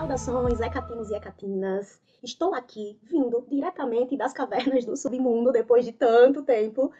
Saudações, Hecatinos e Hecatinas! Estou aqui, vindo diretamente das cavernas do submundo, depois de tanto tempo,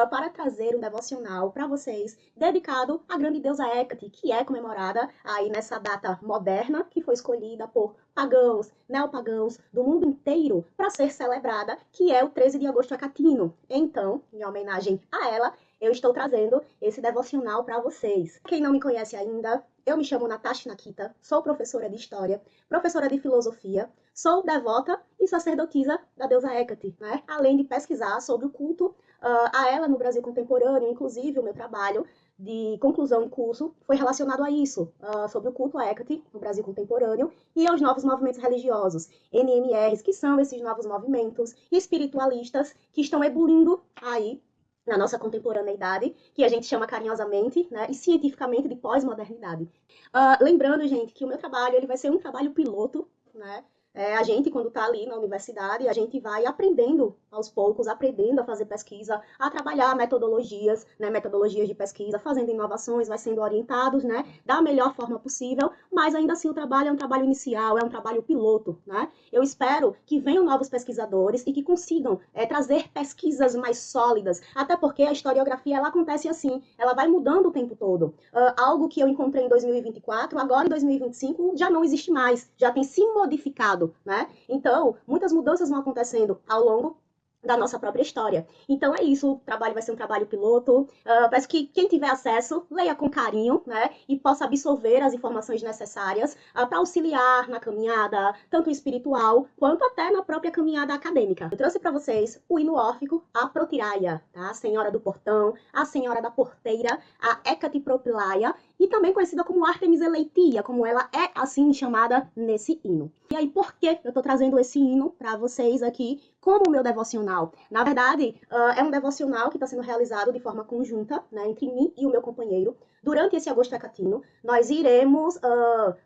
para trazer um devocional para vocês, dedicado à grande deusa Hecate, que é comemorada aí nessa data moderna, que foi escolhida por pagãos, neopagãos do mundo inteiro para ser celebrada, que é o 13 de agosto hecatino. Então, em homenagem a ela, eu estou trazendo esse devocional para vocês. Quem não me conhece ainda, eu me chamo Natasha Nakita, sou professora de História, professora de Filosofia, sou devota e sacerdotisa da deusa Hecate, né? Além de pesquisar sobre o culto a ela no Brasil contemporâneo, inclusive o meu trabalho de conclusão de curso foi relacionado a isso, sobre o culto a Hecate no Brasil contemporâneo e aos novos movimentos religiosos, NMRs, que são esses novos movimentos espiritualistas que estão ebulindo aí na nossa contemporaneidade, que a gente chama carinhosamente, né, e cientificamente de pós-modernidade. Lembrando, gente, que o meu trabalho ele vai ser um trabalho piloto, né? A gente, quando está ali na universidade, a gente vai aprendendo aos poucos, aprendendo a fazer pesquisa, a trabalhar metodologias, né, metodologias de pesquisa, fazendo inovações, vai sendo orientados, né, da melhor forma possível, mas ainda assim o trabalho é um trabalho inicial, é um trabalho piloto, né? Eu espero que venham novos pesquisadores e que consigam trazer pesquisas mais sólidas, até porque a historiografia ela acontece assim, ela vai mudando o tempo todo. Algo que eu encontrei em 2024, agora em 2025 já não existe mais, já tem se modificado, né? Então, muitas mudanças vão acontecendo ao longo da nossa própria história. Então é isso, o trabalho vai ser um trabalho piloto. Peço que quem tiver acesso, leia com carinho, né? E possa absorver as informações necessárias para auxiliar na caminhada, tanto espiritual, quanto até na própria caminhada acadêmica. Eu trouxe para vocês o hino órfico, a Protiraia, tá? A Senhora do Portão, a Senhora da Porteira, a Hecate Propilaia, e também conhecida como Artemis Eleitia, como ela é assim chamada nesse hino. E aí, por que eu estou trazendo esse hino para vocês aqui como o meu devocional? Na verdade, é um devocional que está sendo realizado de forma conjunta, né, entre mim e o meu companheiro. Durante esse agosto hecatino, nós iremos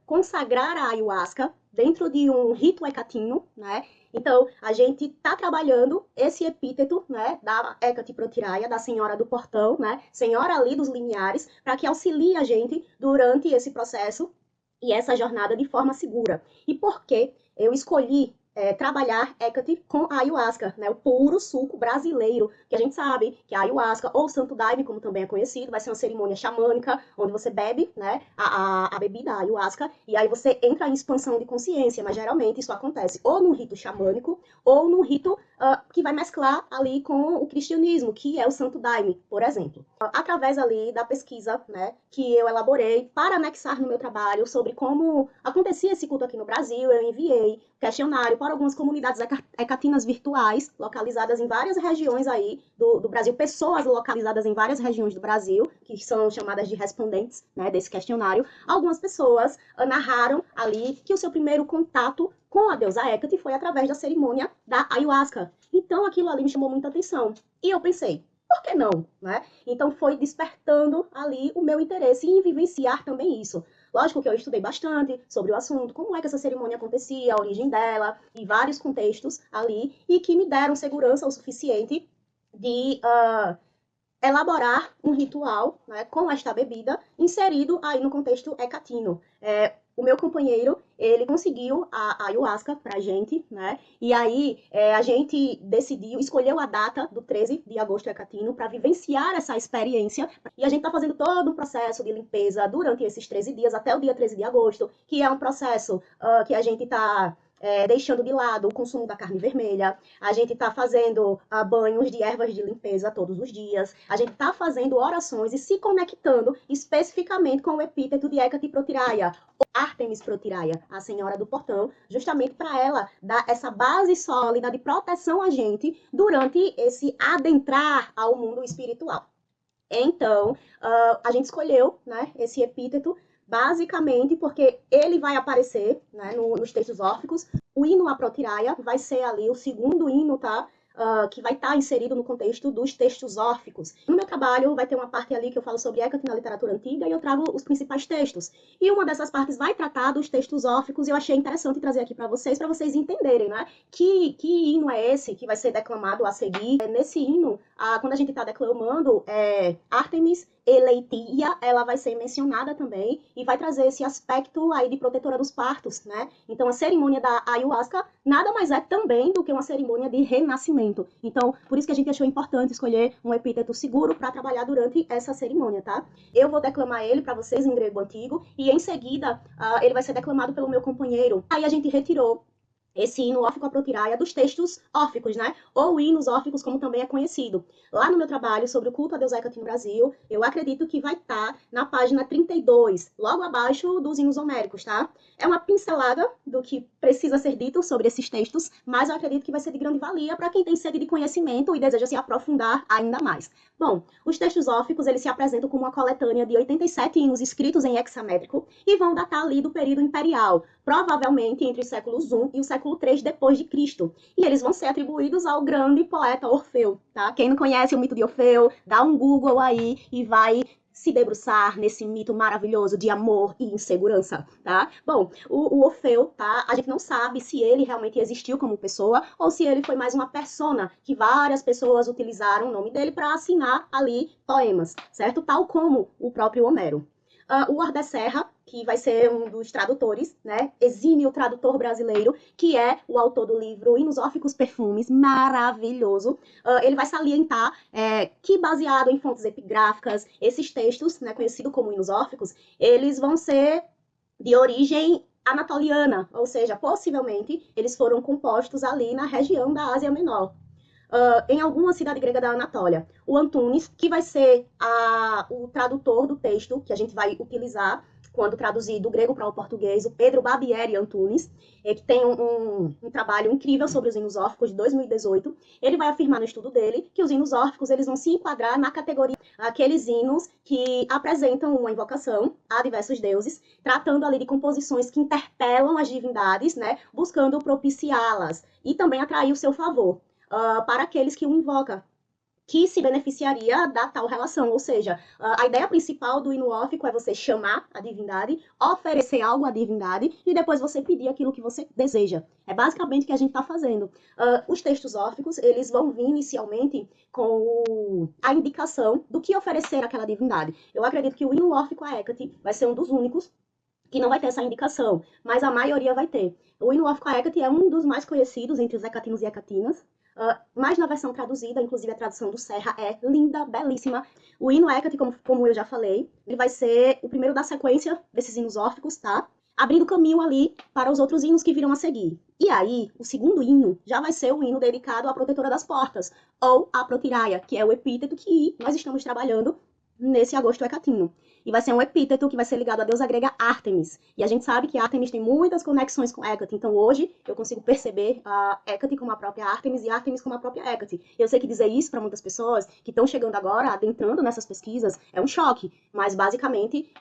consagrar a ayahuasca dentro de um rito hecatino, né? Então, a gente está trabalhando esse epíteto, né, da Hecate Protiraia, da Senhora do Portão, né, Senhora ali dos limiares, para que auxilie a gente durante esse processo e essa jornada de forma segura. E por que eu escolhi trabalhar Hecate com a ayahuasca, né, o puro suco brasileiro, que a gente sabe que a ayahuasca, ou Santo Daime, como também é conhecido, vai ser uma cerimônia xamânica, onde você bebe, né, a bebida, a ayahuasca, e aí você entra em expansão de consciência, mas geralmente isso acontece ou num rito xamânico, ou num rito que vai mesclar ali com o cristianismo, que é o Santo Daime, por exemplo. Através ali da pesquisa, né, que eu elaborei para anexar no meu trabalho sobre como acontecia esse culto aqui no Brasil, eu enviei questionário para algumas comunidades hecatinas virtuais, localizadas em várias regiões aí do Brasil, pessoas localizadas em várias regiões do Brasil, que são chamadas de respondentes, né, desse questionário. Algumas pessoas narraram ali que o seu primeiro contato com a deusa Hecate foi através da cerimônia da ayahuasca. Então aquilo ali me chamou muita atenção. E eu pensei, por que não, né? Então foi despertando ali o meu interesse em vivenciar também isso. Lógico que eu estudei bastante sobre o assunto, como é que essa cerimônia acontecia, a origem dela, e vários contextos ali, e que me deram segurança o suficiente de elaborar um ritual, né, com esta bebida, inserido aí no contexto hecatino. O meu companheiro, ele conseguiu a ayahuasca pra gente, né? E aí a gente decidiu, escolheu a data do 13 de agosto hecatino para vivenciar essa experiência. E a gente tá fazendo todo um processo de limpeza durante esses 13 dias, até o dia 13 de agosto, que é um processo que a gente tá deixando de lado o consumo da carne vermelha, a gente está fazendo banhos de ervas de limpeza todos os dias, a gente está fazendo orações e se conectando especificamente com o epíteto de Hecate Protiraia, ou Artemis Protiraia, a Senhora do Portão, justamente para ela dar essa base sólida de proteção a gente durante esse adentrar ao mundo espiritual. Então, a gente escolheu, né, esse epíteto basicamente porque ele vai aparecer, né, nos textos órficos. O hino à Protiraia vai ser ali o segundo hino, tá? Que vai estar inserido no contexto dos textos órficos. No meu trabalho vai ter uma parte ali que eu falo sobre Hecate na literatura antiga e eu trago os principais textos. E uma dessas partes vai tratar dos textos órficos e eu achei interessante trazer aqui para vocês entenderem, né? Que hino é esse que vai ser declamado a seguir. Nesse hino, quando a gente está declamando Artemis Eleitia, ela vai ser mencionada também e vai trazer esse aspecto aí de protetora dos partos, né? Então, a cerimônia da ayahuasca nada mais é também do que uma cerimônia de renascimento. Então, por isso que a gente achou importante escolher um epíteto seguro para trabalhar durante essa cerimônia, tá? Eu vou declamar ele para vocês em grego antigo e em seguida ele vai ser declamado pelo meu companheiro. Aí a gente retirou esse hino órfico-aprotiraia dos textos órficos, né? Ou hinos órficos, como também é conhecido. Lá no meu trabalho sobre o culto a Deus Hecate no Brasil, eu acredito que vai estar na página 32, logo abaixo dos hinos homéricos, tá? É uma pincelada do que precisa ser dito sobre esses textos, mas eu acredito que vai ser de grande valia para quem tem sede de conhecimento e deseja se aprofundar ainda mais. Bom, os textos órficos, eles se apresentam como uma coletânea de 87 hinos escritos em hexamétrico e vão datar ali do período imperial, provavelmente entre os séculos I e o século III depois de Cristo. E eles vão ser atribuídos ao grande poeta Orfeu, tá? Quem não conhece o mito de Orfeu, dá um Google aí e vai se debruçar nesse mito maravilhoso de amor e insegurança, tá? Bom, o Orfeu, tá? A gente não sabe se ele realmente existiu como pessoa ou se ele foi mais uma persona que várias pessoas utilizaram o nome dele para assinar ali poemas, certo? Tal como o próprio Homero. O Ordé Serra, que vai ser um dos tradutores, né? Exímio tradutor brasileiro, que é o autor do livro Hinos Órficos Perfumes, maravilhoso. Ele vai salientar que, baseado em fontes epigráficas, esses textos, né, conhecidos como hinos órficos, eles vão ser de origem anatoliana, ou seja, possivelmente eles foram compostos ali na região da Ásia Menor. Em alguma cidade grega da Anatólia. O Antunes, que vai ser o tradutor do texto que a gente vai utilizar quando traduzir do grego para o português, o Pedro Barbieri Antunes, que tem um trabalho incrível sobre os hinos órficos de 2018. Ele vai afirmar no estudo dele que os hinos órficos eles vão se enquadrar na categoria aqueles hinos que apresentam uma invocação a diversos deuses, tratando ali de composições que interpelam as divindades, né, buscando propiciá-las e também atrair o seu favor. Para aqueles que o invocam, que se beneficiaria da tal relação. Ou seja, a ideia principal do hino órfico é você chamar a divindade, oferecer algo à divindade e depois você pedir aquilo que você deseja. É basicamente o que a gente está fazendo. Os textos órficos, eles vão vir inicialmente com a indicação do que oferecer àquela divindade. Eu acredito que o hino órfico a Hecate vai ser um dos únicos que não vai ter essa indicação, mas a maioria vai ter. O hino órfico a Hecate é um dos mais conhecidos entre os hecatinos e hecatinas, mas na versão traduzida, inclusive a tradução do Serra é linda, belíssima. O hino Hecate, como eu já falei, ele vai ser o primeiro da sequência desses hinos órficos, tá? Abrindo caminho ali para os outros hinos que virão a seguir. E aí, o segundo hino já vai ser o hino dedicado à protetora das portas, ou à Protiraia, que é o epíteto que nós estamos trabalhando nesse agosto hecatino. E vai ser um epíteto que vai ser ligado à deusa grega Ártemis. E a gente sabe que Ártemis tem muitas conexões com Hecate. Então hoje eu consigo perceber a Hecate como a própria Ártemis e Ártemis como a própria Hecate. Eu sei que dizer isso para muitas pessoas que estão chegando agora, adentrando nessas pesquisas, é um choque. Mas basicamente,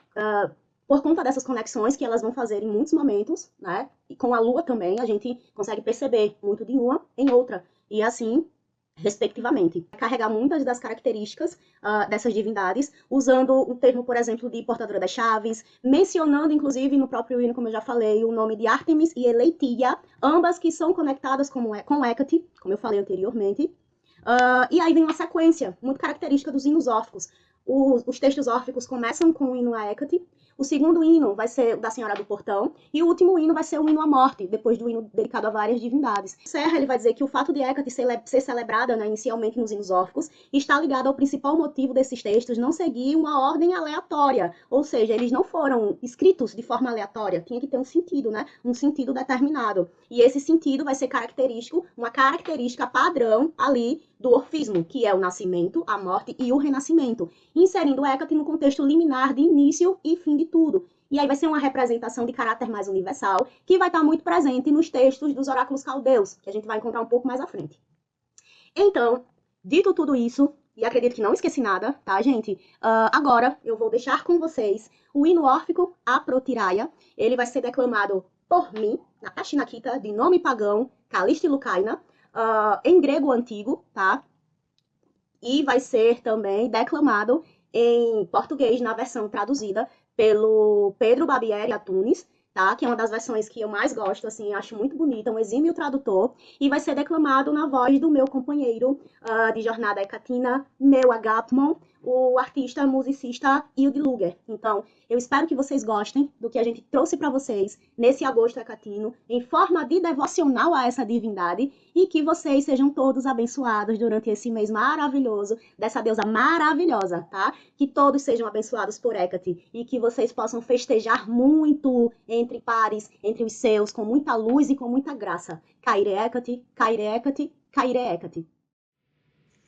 por conta dessas conexões que elas vão fazer em muitos momentos, né? E com a Lua também, a gente consegue perceber muito de uma em outra. E assim, respectivamente. Carregar muitas das características dessas divindades, usando o termo, por exemplo, de portadora das chaves, mencionando, inclusive, no próprio hino, como eu já falei, o nome de Ártemis e Eleitia, ambas que são conectadas com Hecate, como eu falei anteriormente. E aí vem uma sequência muito característica dos hinos órficos. Os textos órficos começam com o hino a Hecate, o segundo hino vai ser o da Senhora do Portão, e o último hino vai ser o hino à morte, depois do hino dedicado a várias divindades. Serra, ele vai dizer que o fato de Hecate ser celebrada, né, inicialmente nos hinos órficos, está ligado ao principal motivo desses textos não seguir uma ordem aleatória, ou seja, eles não foram escritos de forma aleatória, tinha que ter um sentido, né, um sentido determinado. E esse sentido vai ser característico, uma característica padrão ali do orfismo, que é o nascimento, a morte e o renascimento, inserindo Hecate no contexto liminar de início e fim de tudo. E aí vai ser uma representação de caráter mais universal, que vai estar muito presente nos textos dos oráculos caldeus, que a gente vai encontrar um pouco mais à frente. Então, dito tudo isso, e acredito que não esqueci nada, tá, gente? Agora eu vou deixar com vocês o hino órfico a Protiraia. Ele vai ser declamado por mim, Natasha Nakita, de nome pagão, Caliste Lucaina, em grego antigo, tá? E vai ser também declamado em português, na versão traduzida pelo Pedro Barbieri Antunes, tá? Que é uma das versões que eu mais gosto, assim, acho muito bonita, um exímio tradutor, e vai ser declamado na voz do meu companheiro de jornada hecatina, meu Agapmon, o artista musicista Hilde Luger. Então, eu espero que vocês gostem do que a gente trouxe para vocês nesse agosto hecatino, em forma de devocional a essa divindade, e que vocês sejam todos abençoados durante esse mês maravilhoso dessa deusa maravilhosa, tá? Que todos sejam abençoados por Hecate e que vocês possam festejar muito entre pares, entre os seus, com muita luz e com muita graça. Caire Hecate, Caire Hecate, Caire Hecate.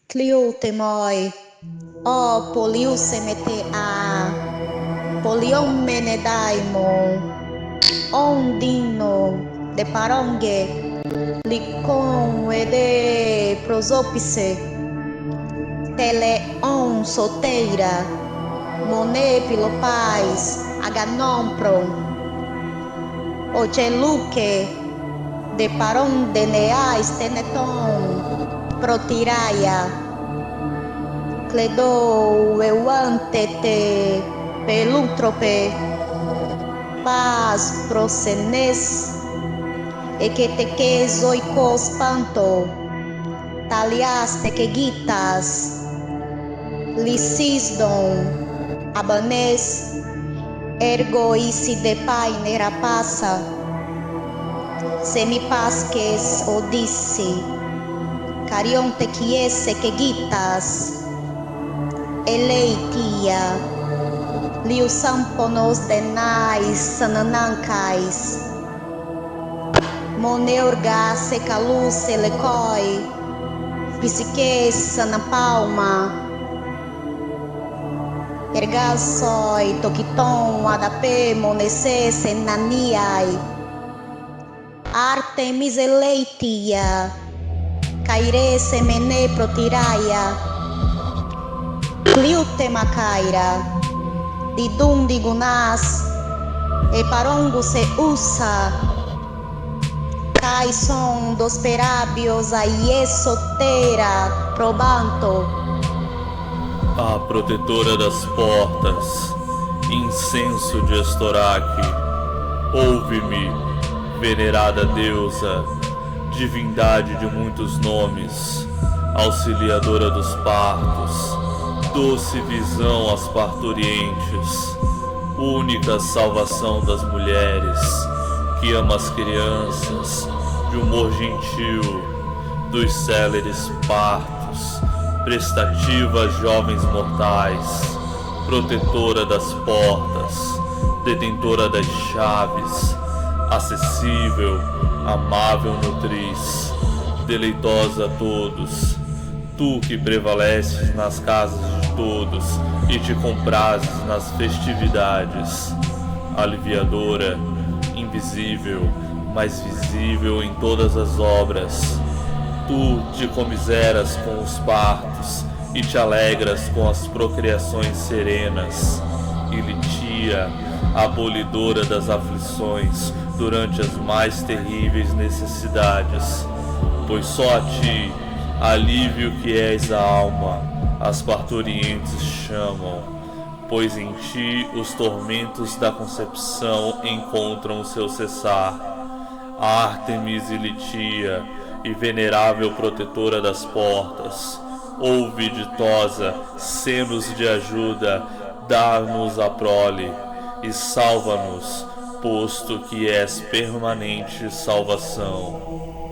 Cliutemoi, o poliusemete a poliomenedaimon, ondino de paronge, licon ede prosopise, teleon soteira, monepilopais, aganompron, oceluque, de paron deneais teneton, protiraia, cledo euantete, peluntrope, paz prosenes, equeteque zoicos panto, talias tequegitas, licisdon, abanes, ergo isi de paine rapaça, semipasques odissi, carionte quiese quegitas, eleitia, liusamponos denais sananancais, moneurga secalus elecoi, psiques sanapalma, ergasoi toquiton adape monese senaniai, Artemis eleitia, caire semene protiraia, cliutema caira, didum digunas, e parongo se usa, caison dos perábios aie sotera, probanto. A protetora das portas, incenso de Estoraque, ouve-me, venerada deusa, divindade de muitos nomes, auxiliadora dos partos, doce visão às parturientes, única salvação das mulheres, que ama as crianças, de humor gentil, dos céleres partos, prestativa às jovens mortais, protetora das portas, detentora das chaves, acessível, amável nutriz, deleitosa a todos, tu que prevaleces nas casas de todos e te comprases nas festividades, aliviadora, invisível, mas visível em todas as obras, tu te comiseras com os partos e te alegras com as procriações serenas, Ilitia, abolidora das aflições durante as mais terríveis necessidades, pois só a ti, alívio que és a alma, as parturientes chamam, pois em ti os tormentos da concepção encontram o seu cessar. Ártemis Ilitia e venerável protetora das portas, ouve ditosa, senos de ajuda, dá-nos a prole e salva-nos, posto que és permanente salvação.